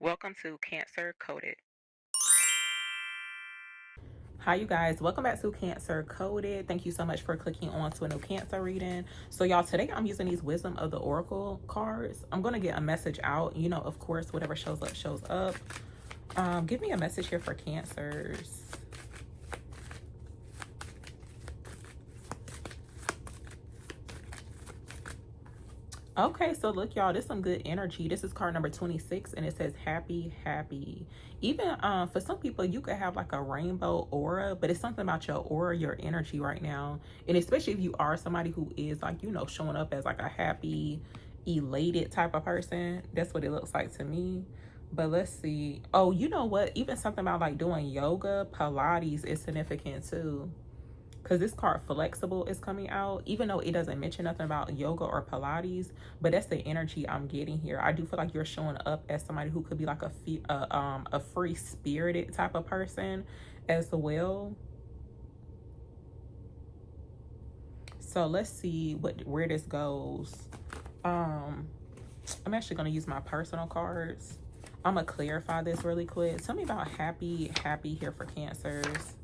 Welcome to Cancer Coded. Hi, you guys. Welcome back to Cancer Coded. Thank you so much for clicking on to a new Cancer reading. So, y'all, today I'm using these Wisdom of the Oracle cards. I'm going to get a message out. You know, of course, whatever shows up, shows up. Give me a message here for Cancers. Okay, so look, y'all, this is some good energy. This is card number 26, and it says happy, happy. Even for some people, you could have like a rainbow aura, but it's something about your aura, your energy right now. And especially if you are somebody who is like, you know, showing up as like a happy, elated type of person. That's what it looks like to me. But let's see. Oh, you know what? Even something about like doing yoga, Pilates is significant too, because this card flexible is coming out, even though it doesn't mention nothing about yoga or Pilates, but that's the energy I'm getting here. I do feel like you're showing up as somebody who could be like a free spirited type of person as well. So let's see where this goes. I'm actually going to use my personal cards. I'm gonna clarify this really quick. Tell me about happy, happy here for Cancers.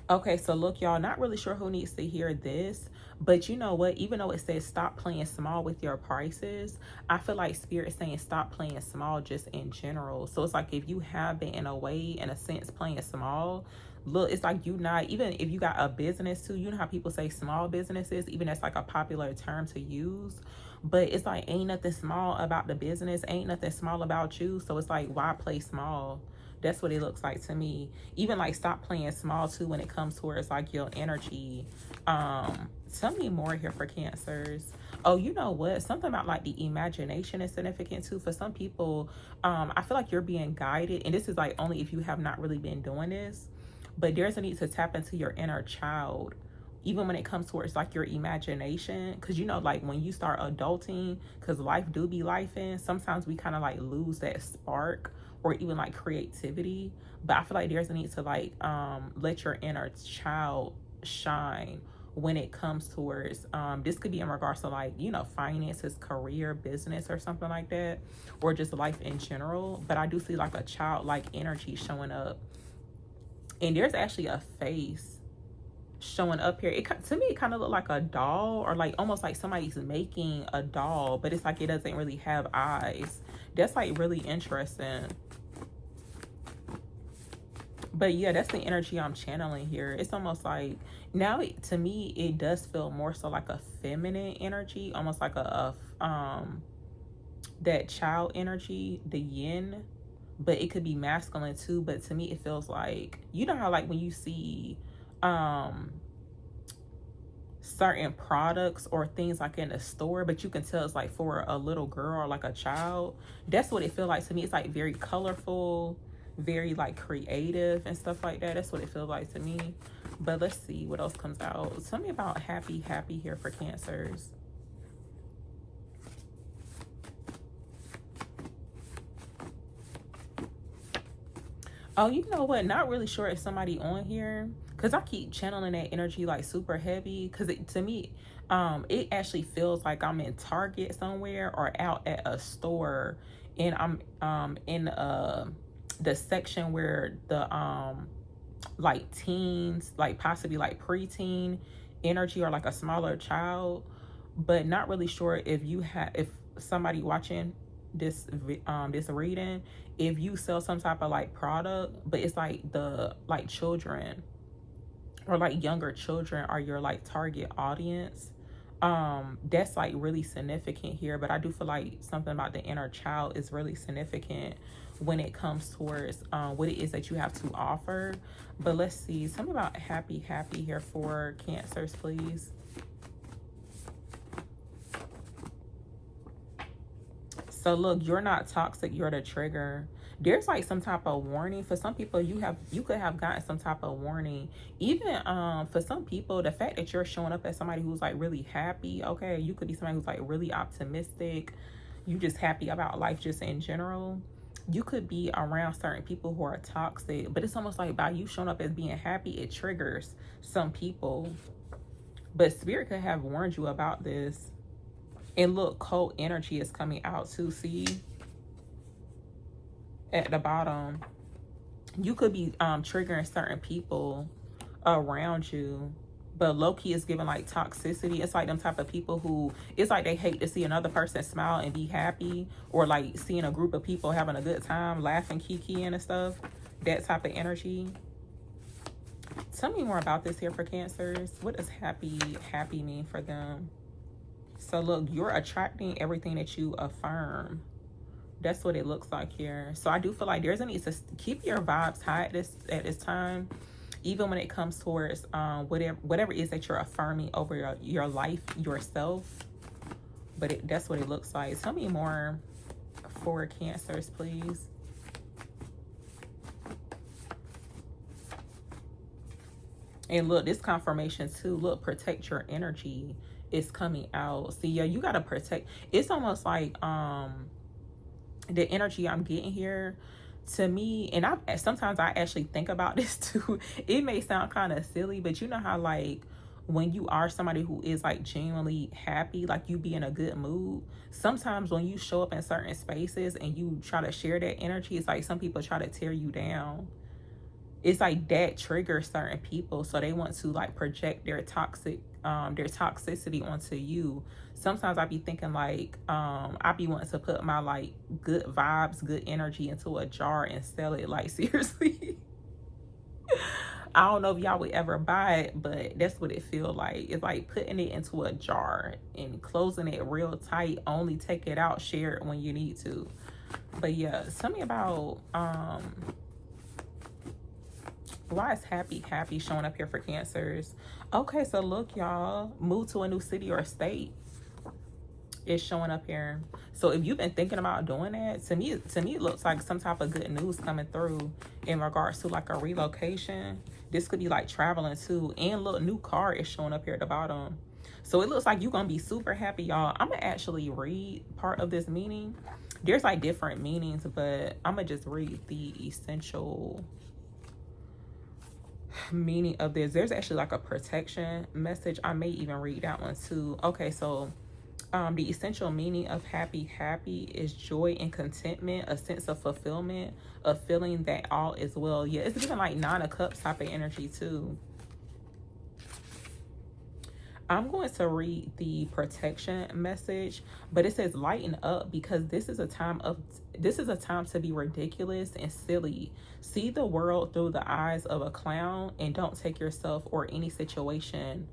Okay, so look, y'all, not really sure who needs to hear this, but you know what? Even though it says stop playing small with your prices, I feel like Spirit is saying stop playing small just in general. So it's like if you have been in a way, in a sense, playing small, look, it's like you not, even if you got a business too, you know how people say small businesses, even that's like a popular term to use. But it's like ain't nothing small about the business, ain't nothing small about you. So it's like, why play small? That's what it looks like to me. Even like stop playing small too when it comes towards like your energy. Tell me more here for Cancers. Oh, you know what? Something about like the imagination is significant too. For some people, I feel like you're being guided. And this is like only if you have not really been doing this. But there's a need to tap into your inner child, even when it comes towards like your imagination, because you know, like when you start adulting, because life do be life in, sometimes we kind of like lose that spark or even like creativity. But I feel like there's a need to like let your inner child shine when it comes towards this could be in regards to like, you know, finances, career, business, or something like that, or just life in general. But I do see like a childlike energy showing up, and there's actually a face showing up here. It to me, it kind of looked like a doll, or like almost like somebody's making a doll, but it's like it doesn't really have eyes. That's like really interesting. But yeah, that's the energy I'm channeling here. It's almost like now to me it does feel more so like a feminine energy, almost like that child energy, the yin, but it could be masculine too. But to me it feels like, you know how like when you see certain products or things like in a store, but you can tell it's like for a little girl or like a child. That's what it feels like to me. It's like very colorful, very like creative and stuff like that. That's what it feels like to me. But let's see what else comes out. Tell me about happy, happy here for Cancers. Oh, you know what? Not really sure if somebody on here, because I keep channeling that energy like super heavy. Because to me, it actually feels like I'm in Target somewhere or out at a store, and I'm in the section where the like teens, like possibly like preteen energy or like a smaller child, but not really sure if you have, if somebody watching this reading, if you sell some type of like product, but it's like the like children or like younger children are your like target audience. That's like really significant here. But I do feel like something about the inner child is really significant when it comes towards what it is that you have to offer. But let's see, something about happy, happy here for Cancers, please. So look, you're not toxic, you're the trigger. There's like some type of warning for some people. You could have gotten some type of warning. Even for some people, the fact that you're showing up as somebody who's like really happy, okay, you could be somebody who's like really optimistic. You just happy about life just in general. You could be around certain people who are toxic, but it's almost like by you showing up as being happy, it triggers some people. But spirit could have warned you about this. And look, cold energy is coming out too. See at the bottom, you could be triggering certain people around you. But low-key is giving like toxicity. It's like them type of people who, it's like they hate to see another person smile and be happy, or like seeing a group of people having a good time, laughing, kikiing and stuff. That type of energy. Tell me more about this here for Cancers. What does happy mean for them? So look, you're attracting everything that you affirm. That's what it looks like here. So I do feel like there's a need to keep your vibes high at this time, even when it comes towards whatever it is that you're affirming over your life yourself. But that's what it looks like. Tell me more for Cancers, please. And look, this confirmation too. Look, protect your energy is coming out. See, yeah, you gotta protect. It's almost like the energy I'm getting here, to me, and sometimes I actually think about this too. It may sound kind of silly, but you know how like when you are somebody who is like genuinely happy, like you be in a good mood, sometimes when you show up in certain spaces and you try to share that energy, it's like some people try to tear you down. It's like that triggers certain people, so they want to like project their toxicity onto you. Sometimes I be thinking like I be wanting to put my like good vibes, good energy into a jar and sell it, like seriously. I don't know if y'all would ever buy it, but that's what it feel like. It's like putting it into a jar and closing it real tight. Only take it out, share it when you need to. But yeah, tell me about why is happy showing up here for Cancers? Okay, so look, y'all, move to a new city or state is showing up here. So if you've been thinking about doing that, to me it looks like some type of good news coming through in regards to like a relocation. This could be like traveling too. And look, new car is showing up here at the bottom. So it looks like you're gonna be super happy, y'all. I'm gonna actually read part of this meaning. There's like different meanings, but I'm gonna just read the essential meaning of this. There's actually like a protection message. I may even read that one too. Okay, so the essential meaning of happy is joy and contentment, a sense of fulfillment, a feeling that all is well. Yeah, it's giving like 9 of Cups type of energy too. I'm going to read the protection message, but it says lighten up, because this is a time to be ridiculous and silly. See the world through the eyes of a clown and don't take yourself or any situation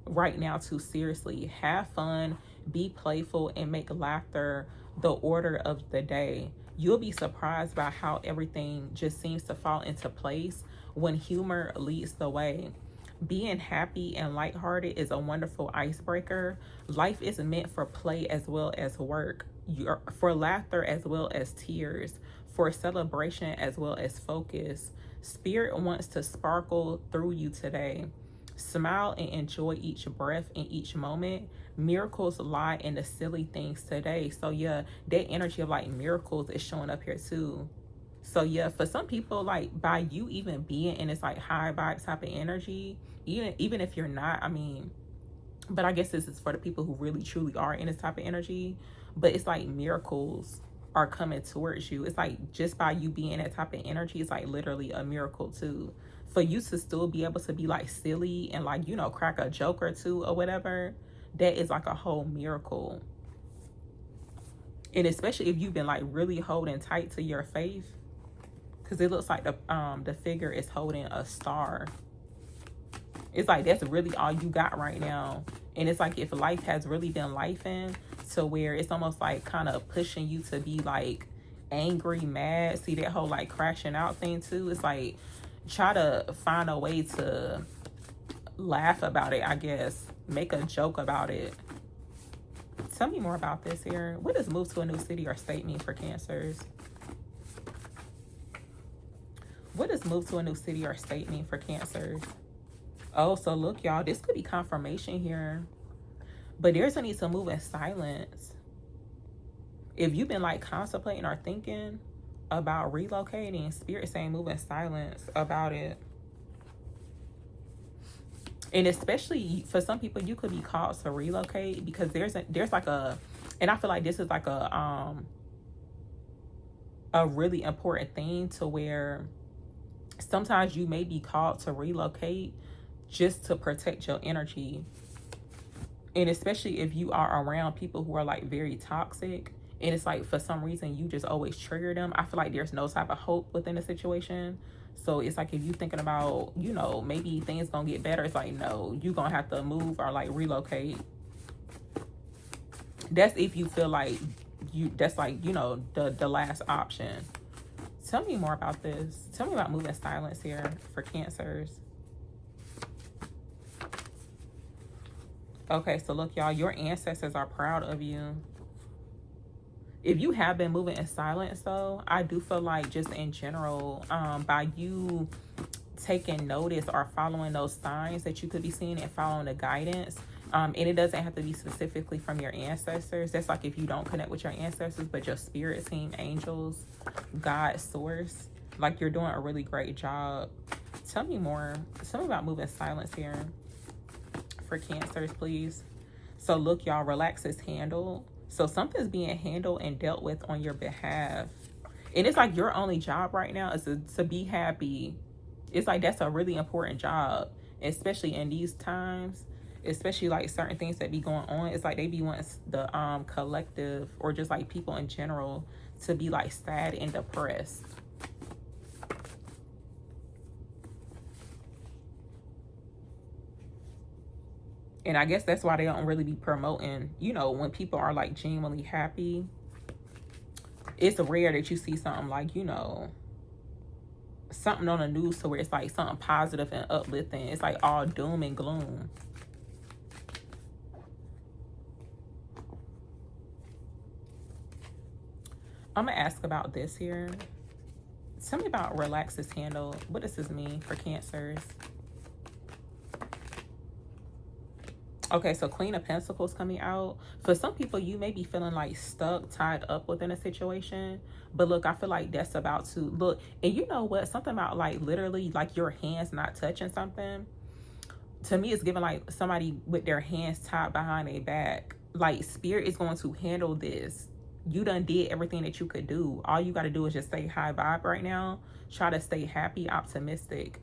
right now too seriously. Have fun, be playful, and make laughter the order of the day. You'll be surprised by how everything just seems to fall into place when humor leads the way. Being happy and lighthearted is a wonderful icebreaker. Life is meant for play as well as work, for laughter as well as tears, for celebration as well as focus. Spirit wants to sparkle through you today. Smile and enjoy each breath and each moment. Miracles lie in the silly things today. So yeah, that energy of like miracles is showing up here too. So yeah, for some people, like by you even being in this like high vibe type of energy, even if you're not, I mean, but I guess this is for the people who really truly are in this type of energy. But it's like miracles are coming towards you. It's like just by you being that type of energy, it's like literally a miracle too. For you to still be able to be like silly and like, you know, crack a joke or two or whatever, that is like a whole miracle. And especially if you've been like really holding tight to your faith, because it looks like the figure is holding a star. It's like that's really all you got right now. And it's like if life has really been lifing to where it's almost like kind of pushing you to be like angry, mad. See that whole like crashing out thing too. It's like try to find a way to laugh about it, I guess. Make a joke about it. Tell me more about this here. What does move to a new city or state mean for Cancers? What does move to a new city or state mean for Cancers? Oh, so look, y'all, this could be confirmation here. But there's a need to move in silence. If you've been like contemplating or thinking about relocating, Spirit saying move in silence about it. And especially for some people, you could be called to relocate because there's like a, and I feel like this is like a really important thing to where sometimes you may be called to relocate just to protect your energy. And especially if you are around people who are like very toxic, and it's like for some reason you just always trigger them, I feel like there's no type of hope within the situation. So it's like if you thinking about, maybe things gonna get better, it's like no, you gonna have to move or like relocate. That's if you feel like that's like, the last option. Tell me more about this. Tell me about moving silence here for Cancers. Okay, so look, y'all, your ancestors are proud of you. If you have been moving in silence, though, I do feel like just in general, by you taking notice or following those signs that you could be seeing and following the guidance, and it doesn't have to be specifically from your ancestors. That's like if you don't connect with your ancestors, but your spirit team, angels, God, source, like you're doing a really great job. Tell me more. Tell me about moving silence here for Cancers, please. So look, y'all, relax is handled. So something's being handled and dealt with on your behalf. And it's like your only job right now is to be happy. It's like that's a really important job, especially in these times, especially like certain things that be going on. It's like they be wanting the collective or just like people in general to be like sad and depressed. And I guess that's why they don't really be promoting, when people are like genuinely happy. It's rare that you see something like, something on the news to where it's like something positive and uplifting. It's like all doom and gloom. I'm gonna ask about this here. Tell me about relax is handled. What does this mean for Cancers? Okay, so Queen of Pentacles coming out. For some people, you may be feeling like stuck, tied up within a situation. But look, I feel like that's about to look. And you know what? Something about like literally like your hands not touching something. To me, it's giving like somebody with their hands tied behind their back. Like spirit is going to handle this. You done did everything that you could do. All you got to do is just stay high vibe right now. Try to stay happy, optimistic.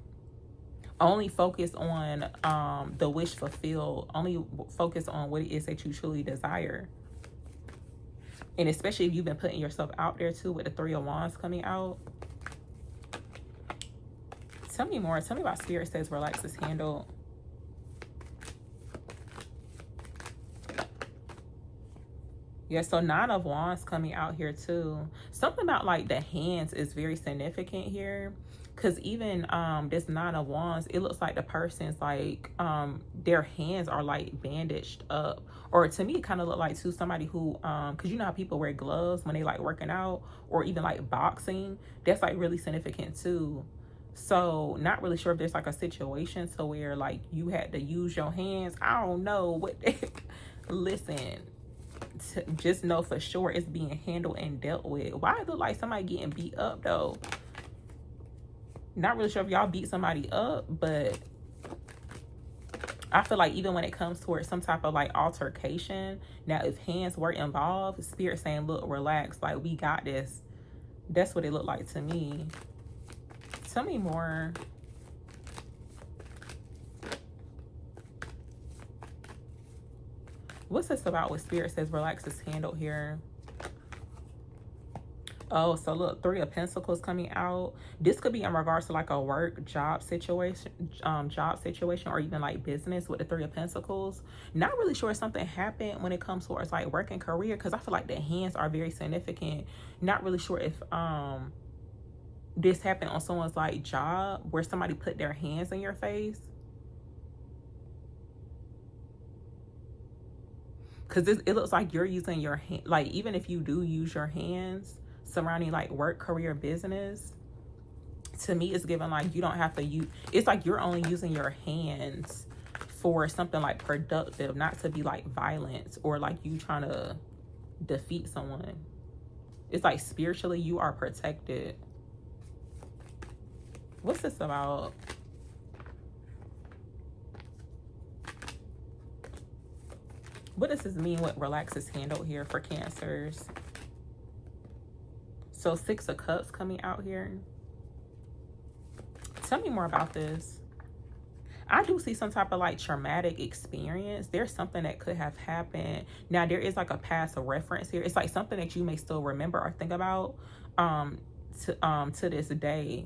Only focus on the wish fulfilled. Only focus on what it is that you truly desire. And especially if you've been putting yourself out there too with the Three of Wands coming out. Tell me more. Tell me about Spirit says relax is handled. Yeah, so Nine of Wands coming out here too. Something about like the hands is very significant here. Because even this Nine of Wands, it looks like the person's like, their hands are like bandaged up. Or to me, it kind of look like too somebody who, because you know how people wear gloves when they like working out or even like boxing. That's like really significant too. So not really sure if there's like a situation to where like you had to use your hands. I don't know what. Listen, just know for sure it's being handled and dealt with. Why it look like somebody getting beat up though? Not really sure if y'all beat somebody up, but I feel like even when it comes towards some type of like altercation, now if hands were involved, spirit saying, look, relax, like we got this. That's what it looked like to me. Tell me more. What's this about what spirit says relax is handled here? Oh, so look, Three of Pentacles coming out. This could be in regards to like a work job situation, or even like business with the Three of Pentacles. Not really sure if something happened when it comes towards like work and career, because I feel like the hands are very significant. Not really sure if this happened on someone's like job where somebody put their hands in your face. Because it looks like you're using your hand, like even if you do use your hands surrounding like work, career, business, to me it's given like you don't have to use, it's like you're only using your hands for something like productive, not to be like violent or like you trying to defeat someone. It's like spiritually you are protected. What's this about? What does this mean? What relax is handled here for Cancers? So 6 of Cups coming out here. Tell me more about this. I do see some type of like traumatic experience. There's something that could have happened. Now there is like a past reference here. It's like something that you may still remember or think about to this day.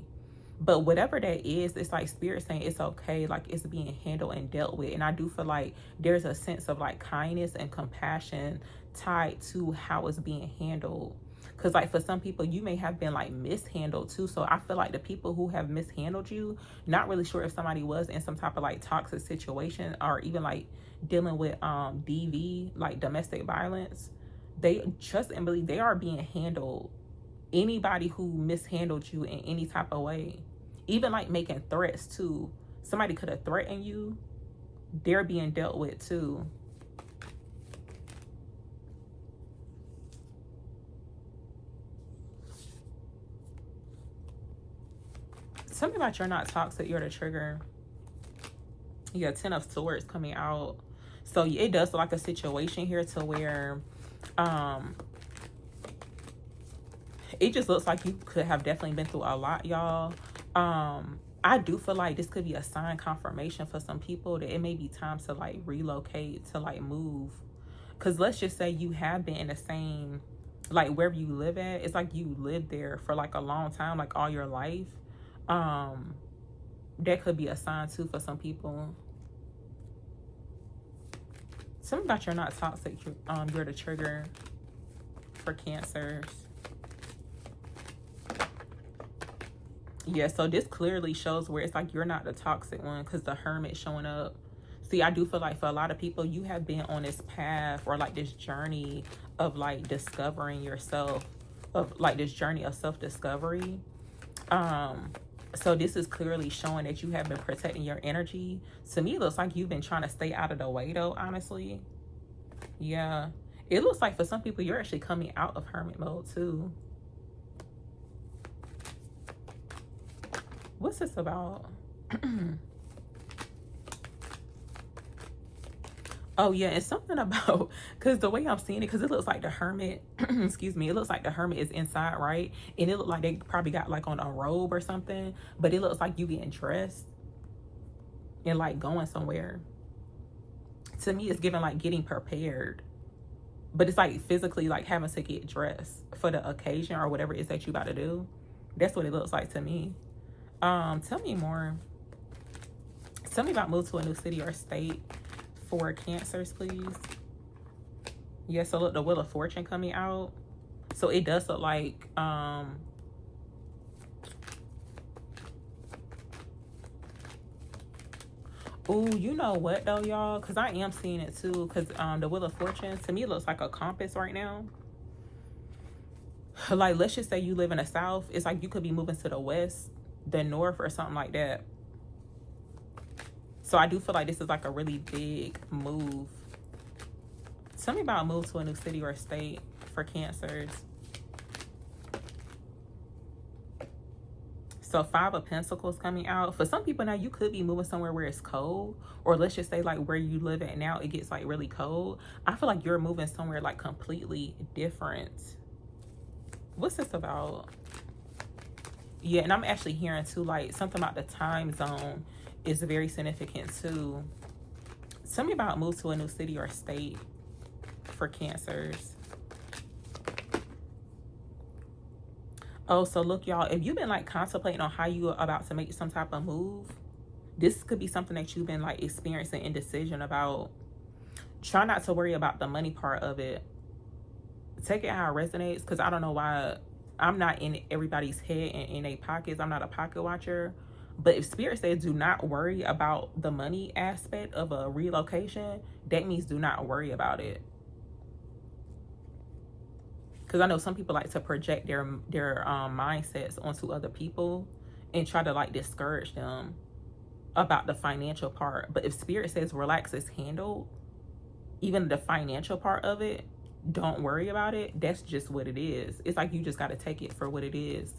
But whatever that is, it's like spirit saying it's okay, like it's being handled and dealt with. And I do feel like there's a sense of like kindness and compassion tied to how it's being handled. Because like for some people, you may have been like mishandled too. So I feel like the people who have mishandled you, not really sure if somebody was in some type of like toxic situation or even like dealing with DV, like domestic violence, they trust and believe they are being handled. Anybody who mishandled you in any type of way, even like making threats too, somebody could have threatened you, they're being dealt with too. Tell me about you're not toxic, you're the trigger. Yeah, 10 of Swords coming out. So it does look like a situation here to where it just looks like you could have definitely been through a lot, y'all. I do feel like this could be a sign confirmation for some people that it may be time to like relocate, to like move. Because let's just say you have been in the same, like wherever you live at, it's like you lived there for like a long time, like all your life. That could be a sign too for some people. Something about you're not toxic, you're the trigger for Cancers. Yeah, so this clearly shows where it's like you're not the toxic one because the Hermit showing up. See, I do feel like for a lot of people, you have been on this path or like this journey of like discovering yourself, of like this journey of self-discovery. So this is clearly showing that you have been protecting your energy. To me, it looks like you've been trying to stay out of the way though, honestly. Yeah. It looks like for some people, you're actually coming out of Hermit mode too. What's this about? Oh yeah, it's something about, because the way I'm seeing it, because it looks like the Hermit, excuse me, it looks like the Hermit is inside, right? And it looked like they probably got like on a robe or something, but it looks like you getting dressed and like going somewhere. To me, it's giving like getting prepared, but it's like physically like having to get dressed for the occasion or whatever it is that you about to do. That's what it looks like to me. Tell me more. Tell me about move to a new city or state for Cancers, please. Yeah, so look, the Wheel of Fortune coming out. So it does look like oh, you know what though, y'all? Because I am seeing it too. Because the Wheel of Fortune, to me, looks like a compass right now. Like, let's just say you live in the South. It's like you could be moving to the West, the North, or something like that. So I do feel like this is like a really big move. Tell me about a move to a new city or state for Cancers. So 5 of Pentacles coming out. For some people now, you could be moving somewhere where it's cold. Or let's just say like where you live at now, it gets like really cold. I feel like you're moving somewhere like completely different. What's this about? Yeah, and I'm actually hearing too, like something about the time zone is very significant too. Tell me about move to a new city or state for Cancers. Oh, so look, y'all, if you've been like contemplating on how you are about to make some type of move, this could be something that you've been like experiencing indecision about. Try not to worry about the money part of it. Take it how it resonates, because I don't know why I'm not in everybody's head and in their pockets. I'm not a pocket watcher. But if Spirit says do not worry about the money aspect of a relocation, that means do not worry about it. Because I know some people like to project their mindsets onto other people and try to like discourage them about the financial part. But if Spirit says relax, it's handled, even the financial part of it, don't worry about it. That's just what it is. It's like you just got to take it for what it is.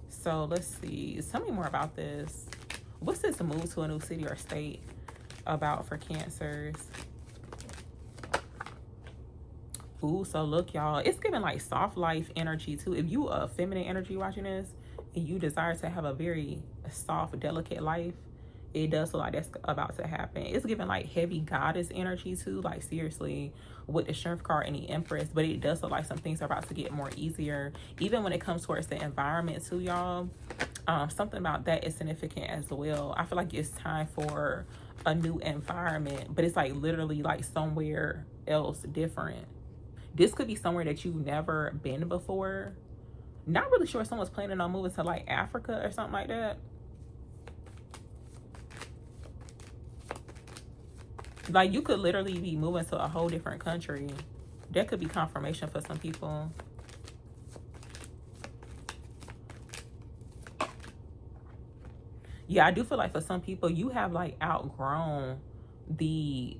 So let's see. Tell me more about this. What's this move to a new city or state about for Cancers? Ooh, so look, y'all, it's giving like soft life energy too. If you a feminine energy watching this and you desire to have a very soft, delicate life, it does look like that's about to happen. It's giving like heavy goddess energy too, like seriously, with the strength card and the empress. But it does look like some things are about to get more easier, even when it comes towards the environment too, y'all. Something about that is significant as well. I feel like it's time for a new environment, but it's like literally like somewhere else different. This could be somewhere that you've never been before. Not really sure if someone's planning on moving to like Africa or something like that. Like you could literally be moving to a whole different country. That could be confirmation for some people. Yeah, I do feel like for some people you have like outgrown the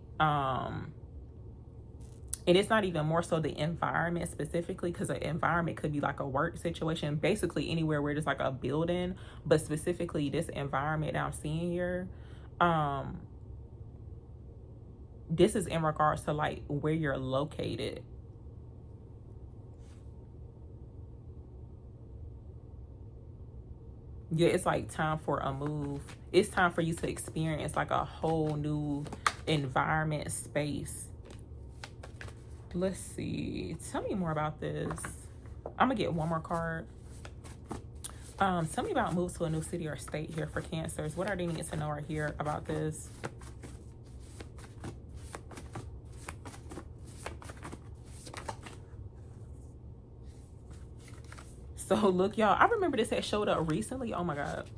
and it's not even more so the environment specifically, because the environment could be like a work situation, basically anywhere where there's like a building, but specifically this environment that I'm seeing here, this is in regards to like where you're located. Yeah, it's like time for a move. It's time for you to experience like a whole new environment, space. Let's see. Tell me more about this. I'm gonna get one more card. Tell me about moves to a new city or state here for Cancers. What are they needing to know right here about this? So look, y'all, I remember this had showed up recently. Oh my God.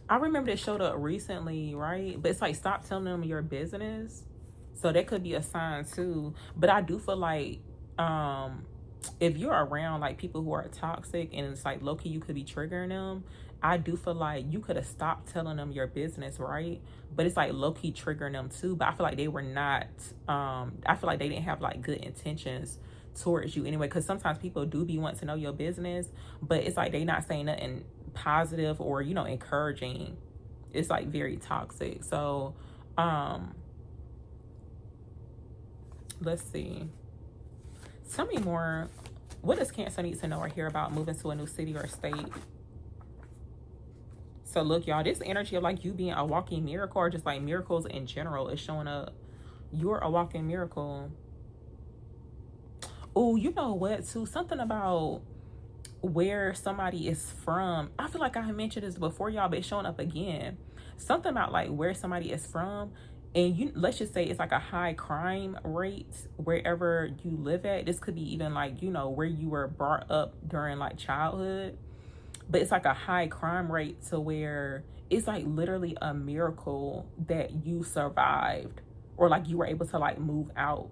I remember this showed up recently, right? But it's like, stop telling them your business. So that could be a sign too. But I do feel like if you're around like people who are toxic and it's like low-key you could be triggering them, I do feel like you could have stopped telling them your business, right? But it's like low-key triggering them too. But I feel like they were not, I feel like they didn't have like good intentions towards you anyway, because sometimes people do be wanting to know your business, but it's like they not saying nothing positive or, you know, encouraging. It's like very toxic. So let's see. Tell me more. What does Cancer need to know or hear about moving to a new city or state? So look, y'all, this energy of like you being a walking miracle, or just like miracles in general, is showing up. You're a walking miracle. Oh, you know what too? Something about where somebody is from. I feel like I mentioned this before, y'all, but it's showing up again. Something about like where somebody is from, and you, let's just say it's like a high crime rate wherever you live at. This could be even like, you know, where you were brought up during like childhood, but it's like a high crime rate to where it's like literally a miracle that you survived, or like you were able to like move out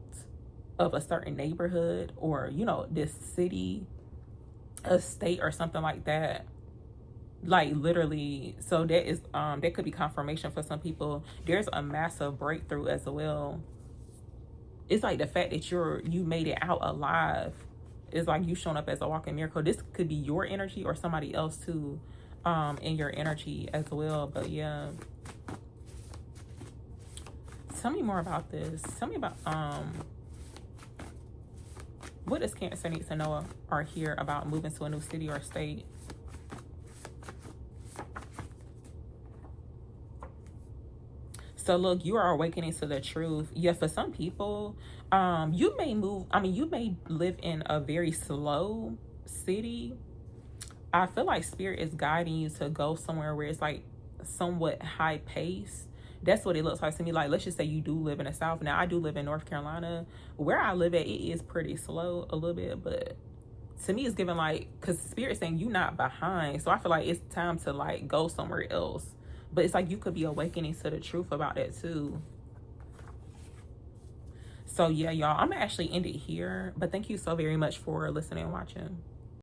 of a certain neighborhood, or, you know, this city, a state, or something like that. Like literally. So that is that could be confirmation for some people. There's a massive breakthrough as well. It's like the fact that you made it out alive is like you showing up as a walking miracle. This could be your energy or somebody else too, in your energy as well. But yeah, tell me more about this. Tell me about what does Cancer need to know or hear about moving to a new city or state? So look, you are awakening to the truth. Yeah, for some people, you may move, I mean, you may live in a very slow city. I feel like spirit is guiding you to go somewhere where it's like somewhat high pace. That's what it looks like to me. Like, let's just say you do live in the South. Now, I do live in North Carolina. Where I live at, it is pretty slow a little bit, but to me, it's giving like, because spirit saying you not behind. So I feel like it's time to like go somewhere else. But it's like you could be awakening to the truth about that too. So yeah, y'all, I'm gonna actually end it here. But thank you so very much for listening and watching.